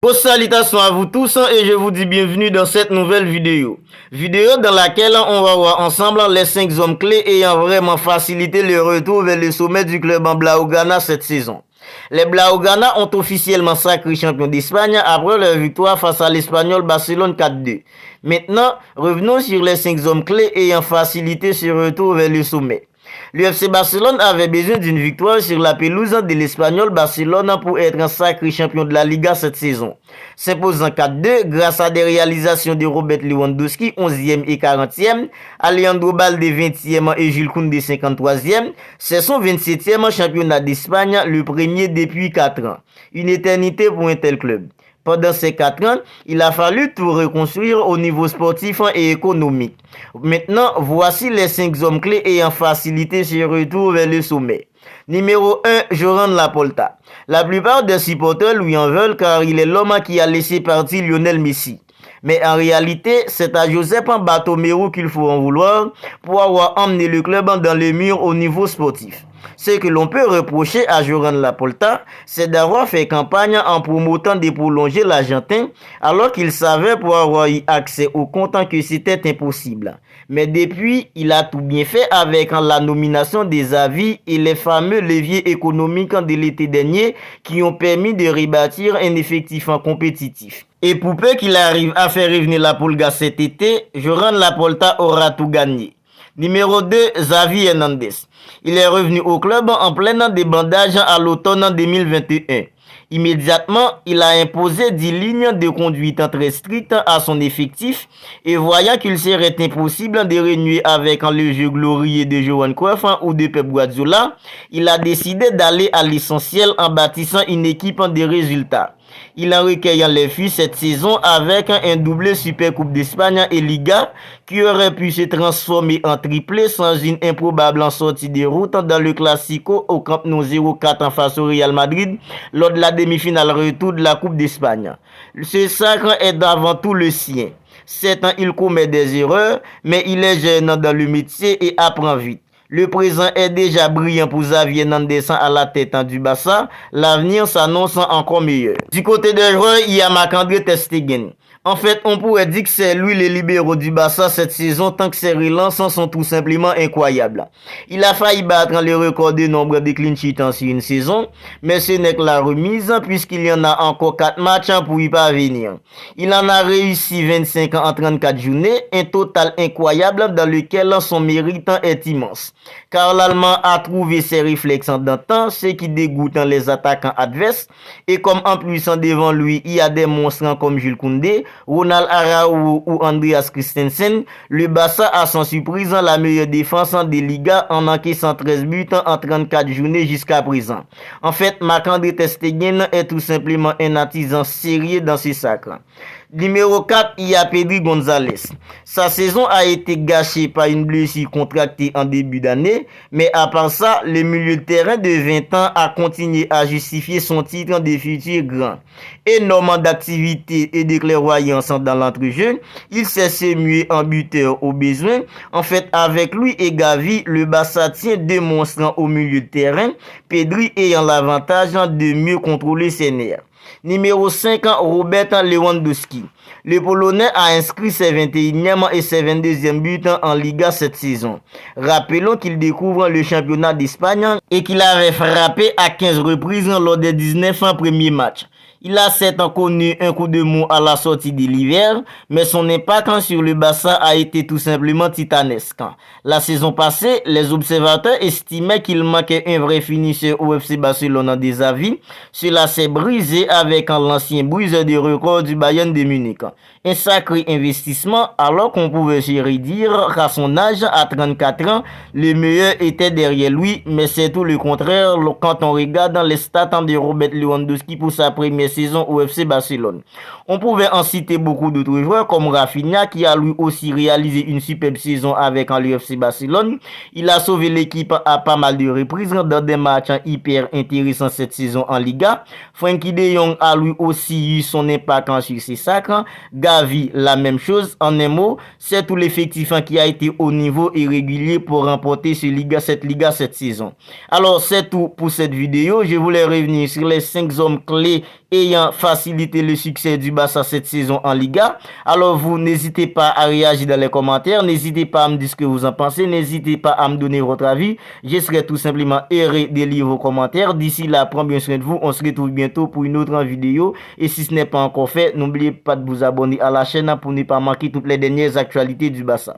Bonne salutations à vous tous et je vous dis bienvenue dans cette nouvelle vidéo. Vidéo dans laquelle on va voir ensemble les 5 hommes clés ayant vraiment facilité le retour vers le sommet du club en Blaugrana cette saison. Les Blaugrana ont officiellement sacré champion d'Espagne après leur victoire face à l'Espagnol Barcelone 4-2. Maintenant, revenons sur les 5 hommes clés ayant facilité ce retour vers le sommet. L'UFC Barcelone avait besoin d'une victoire sur la pelouse de l'Espagnol Barcelone pour être un sacré champion de la Liga cette saison. S'imposant 4-2 grâce à des réalisations de Robert Lewandowski 11e et 40e, Alejandro Balde 20e et Jules Koundé 53e, c'est son 27e championnat d'Espagne, le premier depuis 4 ans. Une éternité pour un tel club. Pendant ces 4 ans, il a fallu tout reconstruire au niveau sportif et économique. Maintenant, voici les 5 hommes clés ayant facilité ce retour vers le sommet. Numéro 1, Joran Laporta. La plupart des supporters lui en veulent car il est l'homme qui a laissé partir Lionel Messi. Mais en réalité, c'est à Josep Bartomeu qu'il faut en vouloir pour avoir emmené le club dans le mur au niveau sportif. Ce que l'on peut reprocher à Joran Laporta, c'est d'avoir fait campagne en promotant de prolonger l'Argentin alors qu'il savait pour avoir eu accès au compte que c'était impossible. Mais depuis, il a tout bien fait avec la nomination des avis et les fameux leviers économiques de l'été dernier qui ont permis de rebâtir un effectif compétitif. Et pour peu qu'il arrive à faire revenir la Pulga cet été, Joran Laporta aura tout gagné. Numéro 2, Xavi Hernandez. Il est revenu au club en plein débandage à l'automne 2021. Immédiatement, il a imposé 10 lignes de conduite très strictes à son effectif et voyant qu'il serait impossible de renouer avec le jeu glorieux de Johan Cruyff ou de Pep Guardiola, il a décidé d'aller à l'essentiel en bâtissant une équipe de résultats. Il a recueilli les filles cette saison avec un doublé Super Coupe d'Espagne et Liga qui aurait pu se transformer en triplé sans une improbable sortie de route dans le Classico au Camp Nou 0-4 face au Real Madrid lors de la demi-finale retour de la Coupe d'Espagne. Ce sacre est avant tout le sien. Certes, il commet des erreurs, mais il est jeune dans le métier et apprend vite. Le présent est déjà brillant pour Xavi Hernandez à la tête du Barça. L'avenir s'annonce encore meilleur. Du côté des joueurs, il y a Marc-André ter Stegen. En fait, on pourrait dire que c'est lui le libéraux du Barça cette saison tant que ses relances sont tout simplement incroyables. Il a failli battre le record de nombre de clean sheets en une saison, mais ce n'est que la remise puisqu'il y en a encore 4 matchs pour y parvenir. Il en a réussi 25 en 34 journées, un total incroyable dans lequel son mérite est immense. Car l'Allemand a trouvé ses réflexes d'antan, ce qui dégoûte les attaquants adverses, et comme en plus devant lui, il y a des monstres comme Jules Koundé, Ronald Araujo ou Andreas Christensen, le Barça a sans surprise la meilleure défense des Ligas en encaissant 13 buts en 34 journées jusqu'à présent. En fait, Marc-André ter Stegen est tout simplement un artisan sérieux dans ce sacre. Numéro 4, il y a Pedri González. Sa saison a été gâchée par une blessure contractée en début d'année, mais à part ça, le milieu de terrain de 20 ans a continué à justifier son titre de futur grand. Énormément d'activité et de clairvoyance dans l'entrejeu, il s'est sémué en buteur au besoin. En fait, avec lui et Gavi, le Barça tient 2 monstres au milieu de terrain, Pedri ayant l'avantage de mieux contrôler ses nerfs. Numéro 5, Robert Lewandowski. Le Polonais a inscrit ses 21e et ses 22e buts en Liga cette saison. Rappelons qu'il découvre le championnat d'Espagne et qu'il avait frappé à 15 reprises lors des 19 premiers matchs. Il a certes connu un coup de mou à la sortie de l'hiver, mais son impact sur le Barça a été tout simplement titanesque. La saison passée, les observateurs estimaient qu'il manquait un vrai finisseur au FC Barcelone des avis. Cela s'est brisé avec l'ancien briseur de record du Bayern de Munich. Un sacré investissement alors qu'on pouvait se redire qu'à son âge, à 34 ans, le meilleur était derrière lui, mais c'est tout le contraire quand on regarde les stats de Robert Lewandowski pour sa première saison au FC Barcelone. On pouvait en citer beaucoup d'autres joueurs comme Rafinha qui a lui aussi réalisé une superbe saison avec le FC Barcelone. Il a sauvé l'équipe à pas mal de reprises dans des matchs hyper intéressants cette saison en Liga. Frenkie de Jong a lui aussi eu son impact sur ses sacres. Gavi, la même chose. En un mot, c'est tout l'effectif qui a été au niveau et régulier pour remporter cette Liga cette saison. Alors, c'est tout pour cette vidéo. Je voulais revenir sur les 5 hommes clés ayant facilité le succès du Barça cette saison en Liga. Alors vous n'hésitez pas à réagir dans les commentaires, n'hésitez pas à me dire ce que vous en pensez, n'hésitez pas à me donner votre avis. Je serai tout simplement heureux de lire vos commentaires. D'ici là, prenez bien soin de vous. On se retrouve bientôt pour une autre vidéo. Et si ce n'est pas encore fait, n'oubliez pas de vous abonner à la chaîne pour ne pas manquer toutes les dernières actualités du Barça.